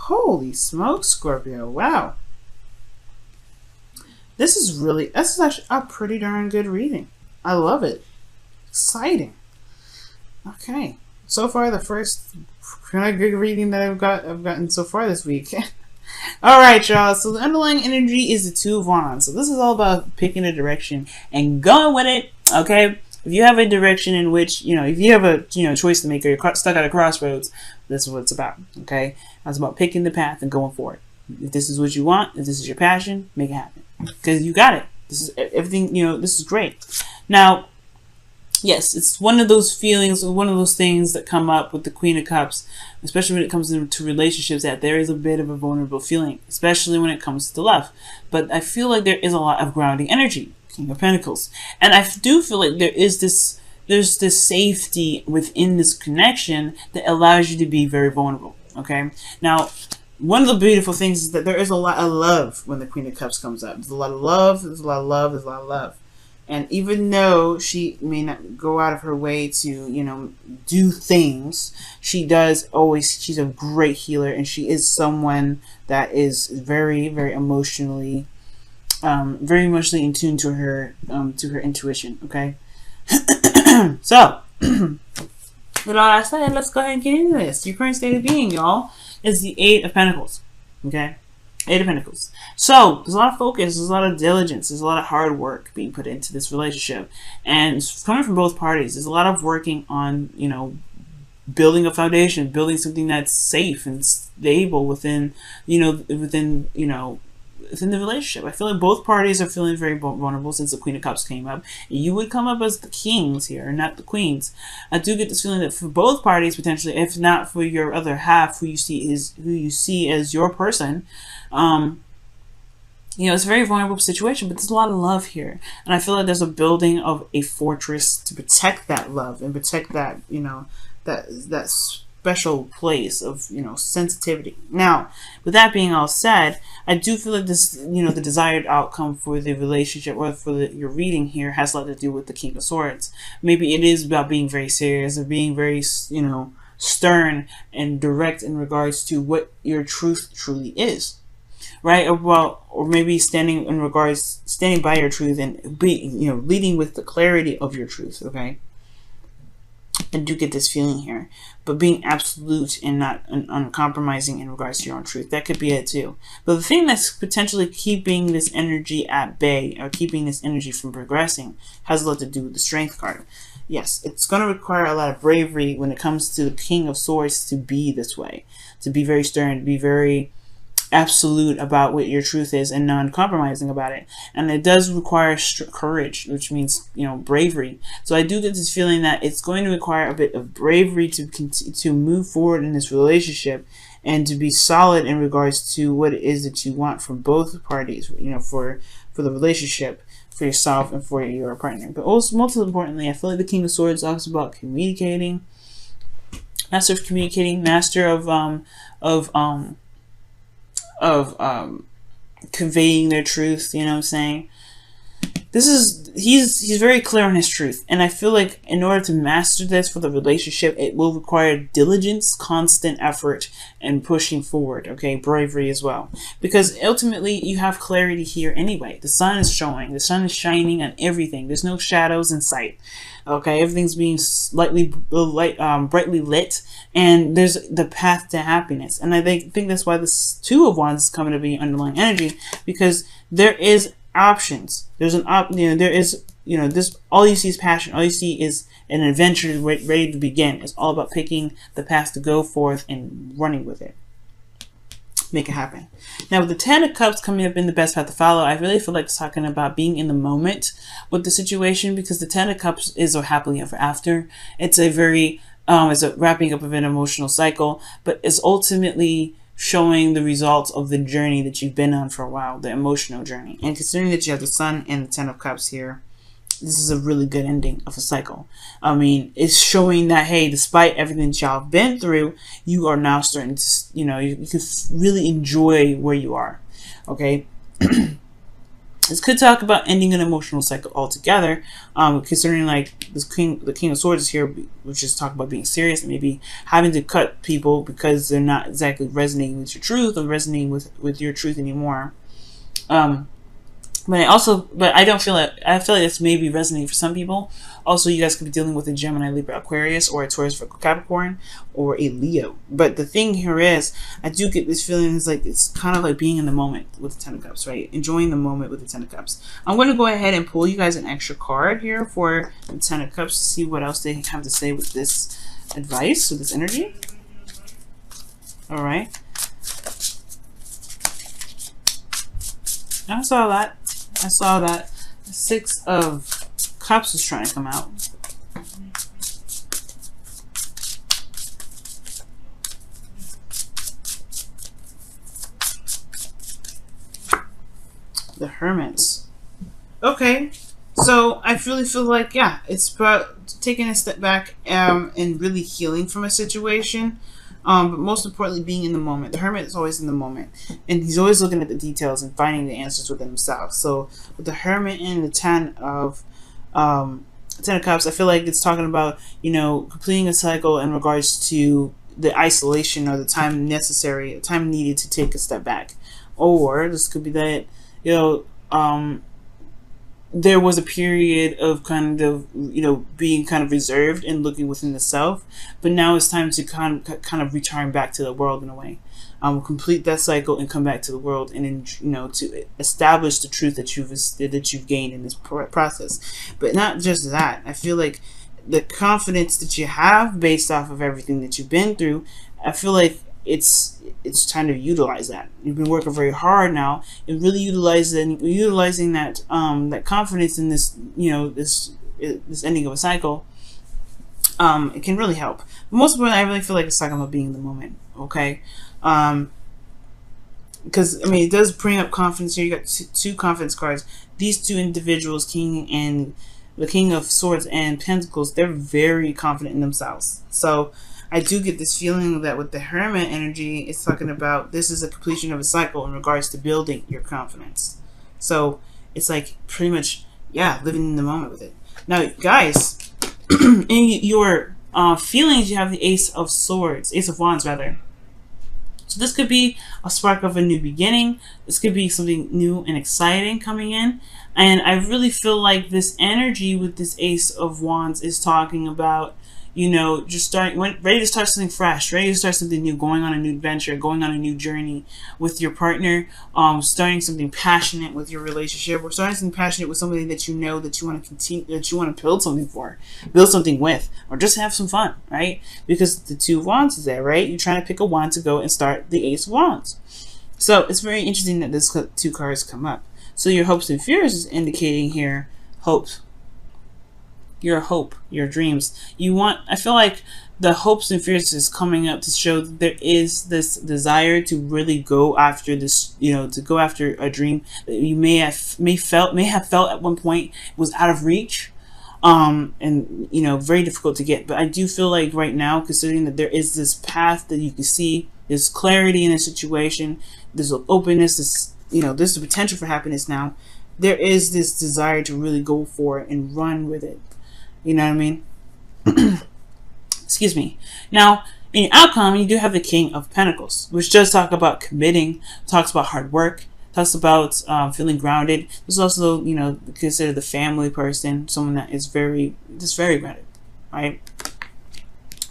Holy smoke, Scorpio. Wow. This is actually a pretty darn good reading. I love it. Exciting. Okay. So far, the first kind of good reading that I've gotten so far this week. All right, y'all. So the underlying energy is the Two of Wands. So this is all about picking a direction and going with it. Okay. If you have a direction in which, if you have a, choice to make, or you're stuck at a crossroads, this is what it's about. Okay. It's about picking the path and going for it. If this is what you want, if this is your passion, make it happen. Because you got it. This is everything, this is great. Now, yes, it's one of those feelings, one of those things that come up with the Queen of Cups, especially when it comes to relationships, that there is a bit of a vulnerable feeling, especially when it comes to love. But I feel like there is a lot of grounding energy, King of Pentacles. And I do feel like there's this safety within this connection that allows you to be very vulnerable. Okay? Now, one of the beautiful things is that there is a lot of love when the Queen of Cups comes up. There's a lot of love, there's a lot of love, there's a lot of love. And even though she may not go out of her way to, do things, she's a great healer, and she is someone that is very, very emotionally in tune to her intuition. Okay. So, with all that said, let's go ahead and get into this. Your current state of being, y'all, is the Eight of Pentacles. Okay. Eight of Pentacles. So, there's a lot of focus, there's a lot of diligence, there's a lot of hard work being put into this relationship. And it's coming from both parties. There's a lot of working on, building a foundation, building something that's safe and stable within the relationship. I feel like both parties are feeling very vulnerable since the Queen of Cups came up. You would come up as the kings here, not the queens. I do get this feeling that for both parties, potentially, if not for your other half, who you see as your person, it's a very vulnerable situation, but there's a lot of love here. And I feel like there's a building of a fortress to protect that love and protect that, that special place of, sensitivity. Now, with that being all said, I do feel like this, the desired outcome for the relationship or for your reading here has a lot to do with the King of Swords. Maybe it is about being very serious or being very, stern and direct in regards to what your truth truly is. Right? Or maybe standing by your truth and leading with the clarity of your truth. Okay. I do get this feeling here, but being absolute and not uncompromising in regards to your own truth, that could be it too. But the thing that's potentially keeping this energy at bay or keeping this energy from progressing has a lot to do with the Strength card. Yes, it's going to require a lot of bravery when it comes to the King of Swords to be this way, to be very stern, to be very absolute about what your truth is and non-compromising about it. And it does require courage, which means bravery. So I do get this feeling that it's going to require a bit of bravery to move forward in this relationship and to be solid in regards to what it is that you want from both parties, for the relationship, for yourself and for your partner. But also, most importantly, I feel like the King of Swords talks about communicating, master of communicating, master of conveying their truth. You know what I'm saying? He's very clear on his truth, and I feel like in order to master this for the relationship, it will require diligence, constant effort, and pushing forward. Okay, bravery as well, because ultimately you have clarity here anyway. The sun is showing, the sun is shining on everything. There's no shadows in sight. Okay, everything's being brightly lit, and there's the path to happiness. And I think that's why this Two of Wands is coming to be underlying energy, because there is options. There's this, all you see is passion. All you see is an adventure ready to begin. It's all about picking the path to go forth and running with it. Make it happen. Now, with the Ten of Cups coming up in the best path to follow, I really feel like it's talking about being in the moment with the situation, because the Ten of Cups is a happily ever after. It's a very, it's a wrapping up of an emotional cycle, but it's ultimately showing the results of the journey that you've been on for a while, the emotional journey. And considering that you have the Sun and the Ten of Cups here, this is a really good ending of a cycle. I mean, it's showing that, hey, despite everything that y'all have been through, you are now starting to, you can really enjoy where you are. Okay. This could talk about ending an emotional cycle altogether, considering like the King of Swords is here, which is talking about being serious and maybe having to cut people because they're not exactly resonating with your truth or resonating with your truth anymore. But I don't feel like, I feel like it's maybe resonating for some people. Also, you guys could be dealing with a Gemini, Libra, Aquarius, or a Taurus, Virgo, Capricorn, or a Leo. But the thing here is, I do get this feeling, is like it's kind of like being in the moment with the Ten of Cups, right? Enjoying the moment with the Ten of Cups. I'm going to go ahead and pull you guys an extra card here for the Ten of Cups to see what else they have to say with this advice, with this energy. All right. I saw that. I saw that. The Six of Cups is trying to come out. The Hermits. Okay. So I really feel like, yeah, it's about taking a step back and really healing from a situation. But most importantly, being in the moment. The Hermit is always in the moment, and he's always looking at the details and finding the answers within himself. So with the Hermit and the Ten of Cups, I feel like it's talking about, you know, completing a cycle in regards to the isolation or the time necessary, time needed to take a step back. Or this could be that, you know, there was a period of kind of, you know, being kind of reserved and looking within the self, but now it's time to kind of return back to the world in a way. Complete that cycle and come back to the world, and then, you know, to establish the truth that you've gained in this process. But not just that, I feel like the confidence that you have based off of everything that you've been through, I feel like it's time to utilize that. You've been working very hard now, and really utilizing that that confidence in this, you know, this ending of a cycle. It can really help. But most importantly, I really feel like it's talking about being in the moment. Okay, because I mean, it does bring up confidence here. You got two confidence cards. These two individuals, the King of Swords and Pentacles, they're very confident in themselves. So I do get this feeling that with the Hermit energy, it's talking about this is a completion of a cycle in regards to building your confidence. So it's like pretty much, yeah, living in the moment with it. Now, guys, in your feelings, you have the Ace of Wands rather. So this could be a spark of a new beginning. This could be something new and exciting coming in. And I really feel like this energy with this Ace of Wands is talking about, you know, just ready to start something fresh, ready to start something new, going on a new adventure, going on a new journey with your partner, starting something passionate with your relationship, or starting something passionate with somebody that you know that you want to continue, that you want to build something with, or just have some fun, right? Because the Two of Wands is there, right? You're trying to pick a wand to go and start the Ace of Wands. So it's very interesting that this two cards come up. So your hopes and fears is indicating here hopes. Your hope, your dreams. I feel like the hopes and fears is coming up to show that there is this desire to really go after this, you know, to go after a dream that you may have felt at one point was out of reach, and, you know, very difficult to get. But I do feel like right now, considering that there is this path that you can see, there's clarity in a situation, there's an openness, this, you know, there's the potential for happiness now. There is this desire to really go for it and run with it. You know what I mean? Excuse me. Now, in your outcome, you do have the King of Pentacles, which does talk about committing, talks about hard work, talks about feeling grounded. There's also, you know, consider the family person, someone that is very grounded, right?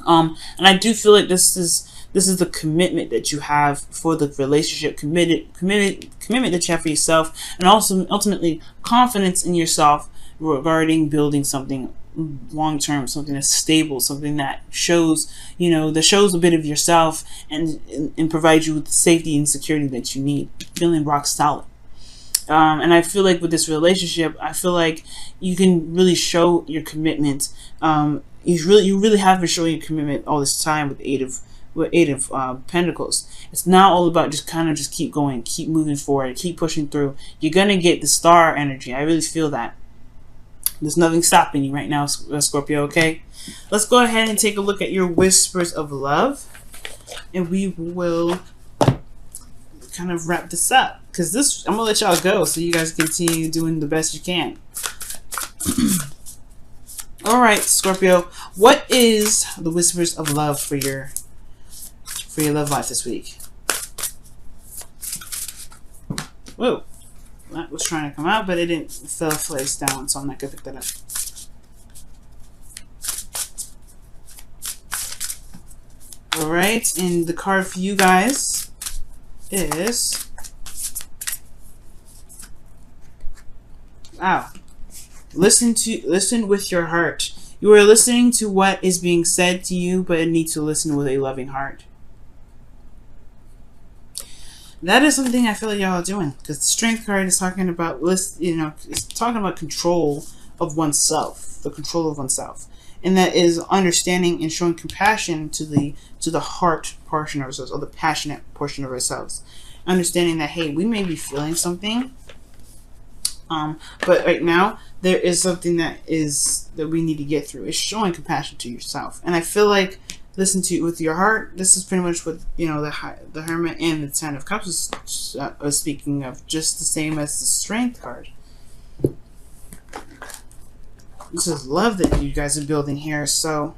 And I do feel like this is the commitment that you have for the relationship, commitment that you have for yourself, and also ultimately confidence in yourself regarding building something long term, something that's stable, something that shows, you know, that shows a bit of yourself and provides you with the safety and security that you need, feeling rock solid. And I feel like with this relationship, I feel like you can really show your commitment. You really have been showing your commitment all this time with Eight of Pentacles. It's not all about just keep going, keep moving forward, keep pushing through. You're gonna get the star energy. I really feel that. There's nothing stopping you right now, Scorpio, okay? Let's go ahead and take a look at your whispers of love. And we will kind of wrap this up, because this, I'm gonna let y'all go so you guys continue doing the best you can. All right, Scorpio, what is the whispers of love for your love life this week? Whoa, that was trying to come out, but it didn't. It fell face down, so I'm not gonna pick that up. All right, and the card for you guys is, wow. Listen with your heart. You are listening to what is being said to you, but you need to listen with a loving heart. That is something I feel like y'all are doing, because the Strength card is talking about, it's talking about control of oneself, the control of oneself, and that is understanding and showing compassion to the heart portion of ourselves, or the passionate portion of ourselves, understanding that, hey, we may be feeling something, but right now there is something that we need to get through. It's showing compassion to yourself, and I feel like listen to it with your heart. This is pretty much what the Hermit and the Ten of Cups is speaking of, just the same as the Strength card. This is love that you guys are building here. So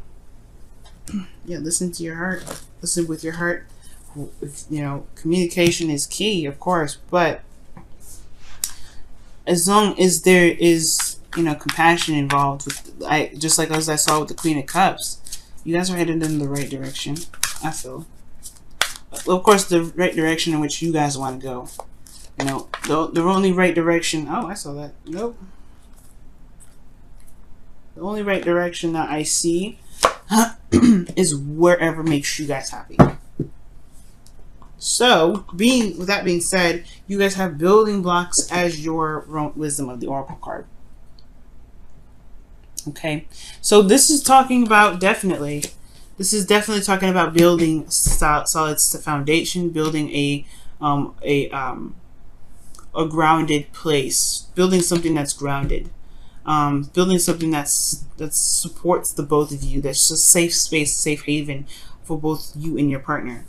yeah, listen to your heart. Listen with your heart. Communication is key, of course, but as long as there is, compassion involved, just like as I saw with the Queen of Cups, you guys are headed in the right direction, I feel. Well, of course, the right direction in which you guys want to go. The only right direction. Oh, I saw that. Nope. The only right direction that I see is wherever makes you guys happy. So, with that being said, you guys have building blocks as your wisdom of the Oracle card. Okay, so this is talking about definitely talking about building solid foundation, building a grounded place, building something that's grounded, building something that supports the both of you, that's a safe space, safe haven for both you and your partner.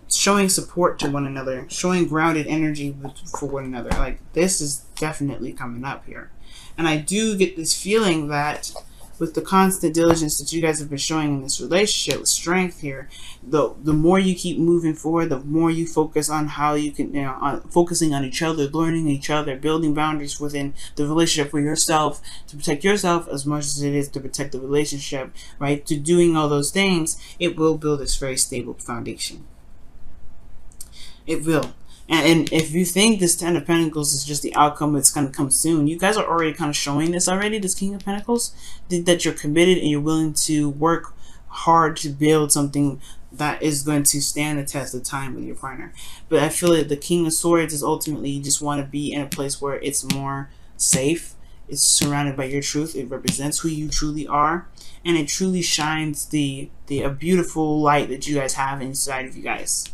Showing support to one another, showing grounded energy for one another. Like, this is definitely coming up here. And I do get this feeling that with the constant diligence that you guys have been showing in this relationship, with Strength here, the more you keep moving forward, the more you focus on how you can, focusing on each other, learning each other, building boundaries within the relationship for yourself, to protect yourself as much as it is to protect the relationship, right? To doing all those things, it will build this very stable foundation. It will. And if you think this Ten of Pentacles is just the outcome that's going to come soon, you guys are already kind of showing this already, this King of Pentacles, that you're committed and you're willing to work hard to build something that is going to stand the test of time with your partner. But I feel like the King of Swords is ultimately, you just want to be in a place where it's more safe. It's surrounded by your truth. It represents who you truly are. And it truly shines a beautiful light that you guys have inside of you guys.